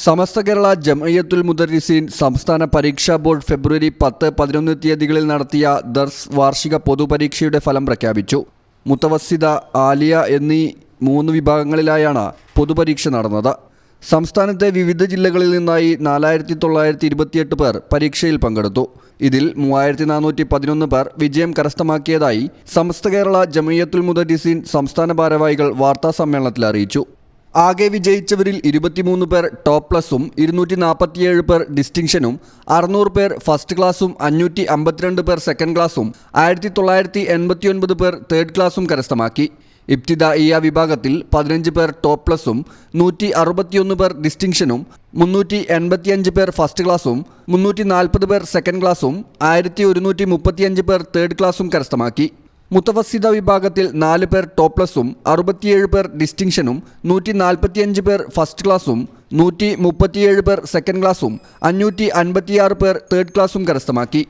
സമസ്ത കേരള ജംഇയ്യത്തുൽ മുദർരിസീൻ സംസ്ഥാന പരീക്ഷാ ബോർഡ് ഫെബ്രുവരി 10-11 തീയതികളിൽ നടത്തിയ ദർസ് വാർഷിക പൊതുപരീക്ഷയുടെ ഫലം പ്രഖ്യാപിച്ചു. മുത്തവസ്സിത, ആലിയ എന്നീ 3 വിഭാഗങ്ങളിലായാണ് പൊതുപരീക്ഷ നടന്നത്. സംസ്ഥാനത്തെ വിവിധ ജില്ലകളിൽ നിന്നായി 4928 പേർ പരീക്ഷയിൽ പങ്കെടുത്തു. ഇതിൽ 3411 പേർ വിജയം കരസ്ഥമാക്കിയതായി സമസ്ത കേരള ജംഇയ്യത്തുൽ മുദർരിസീൻ സംസ്ഥാന ഭാരവാഹികൾ വാർത്താസമ്മേളനത്തിൽ അറിയിച്ചു. ആകെ വിജയിച്ചവരിൽ 23 പേർ ടോപ്പ് പ്ലസും 247 പേർ ഡിസ്റ്റിങ്ഷനും 600 പേർ ഫസ്റ്റ് ക്ലാസും 552 പേർ സെക്കൻഡ് ക്ലാസും 1989 പേർ തേർഡ് ക്ലാസും കരസ്ഥമാക്കി. ഇബ്തിദായിയ വിഭാഗത്തിൽ 15 പേർ ടോപ്പ് പ്ലസും 161 പേർ ഡിസ്റ്റിങ്ഷനും 385 പേർ ഫസ്റ്റ് ക്ലാസും 340 പേർ സെക്കൻഡ് ക്ലാസും 1135 പേർ തേർഡ് ക്ലാസും കരസ്ഥമാക്കി. മുത്തവസ്സിത വിഭാഗത്തിൽ 4 പേർ ടോപ്പ് പ്ലസും 67 പേർ ഡിസ്റ്റിങ്ഷനും 145 പേർ ഫസ്റ്റ് ക്ലാസും 137 പേർ സെക്കൻഡ് ക്ലാസും 556 പേർ തേർഡ് ക്ലാസും കരസ്ഥമാക്കി.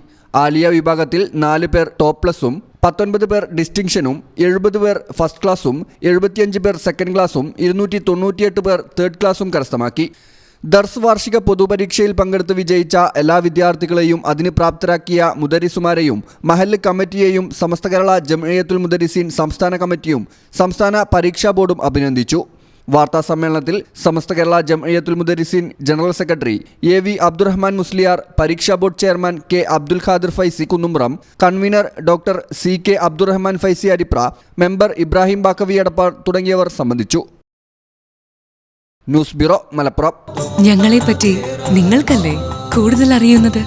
ആലിയ വിഭാഗത്തിൽ 4 പേർ ടോപ്പ് പ്ലസും 19 പേർ ഡിസ്റ്റിങ്ഷനും 70 പേർ ഫസ്റ്റ് ക്ലാസും 75 പേർ സെക്കൻഡ് ക്ലാസും 298 പേർ തേർഡ് ക്ലാസും കരസ്ഥമാക്കി. ദർസ് വാർഷിക പൊതുപരീക്ഷയിൽ പങ്കെടുത്ത് വിജയിച്ച എല്ലാ വിദ്യാർത്ഥികളെയും അതിന് പ്രാപ്തരാക്കിയ മുദരിസുമാരെയും മഹല്ല് കമ്മിറ്റിയെയും സമസ്ത കേരള ജംഇയ്യത്തുൽ മുദർരിസീൻ സംസ്ഥാന കമ്മിറ്റിയും സംസ്ഥാന പരീക്ഷാ ബോർഡും അഭിനന്ദിച്ചു. വാർത്താസമ്മേളനത്തിൽ Samastha Kerala Jamiyyathul Mudarriseen general secretary AV Abdurahman Musliyar, പരീക്ഷാ board chairman K Abdul Khadir Faizy Kunnumram, convener doctor CK Abdurahman Faizy Aripra, member Ibrahim Baqavi Edappal തുടങ്ങിയവർ സംബന്ധിച്ചു. News bureau, Malappuram. ഞങ്ങളെപ്പറ്റി നിങ്ങൾക്കല്ലേ കൂടുതൽ അറിയുന്നത്?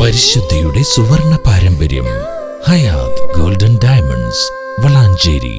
പരിശുദ്ധിയുടെ സുവർണ പാരമ്പര്യം. Hayath golden diamonds, Valanchery.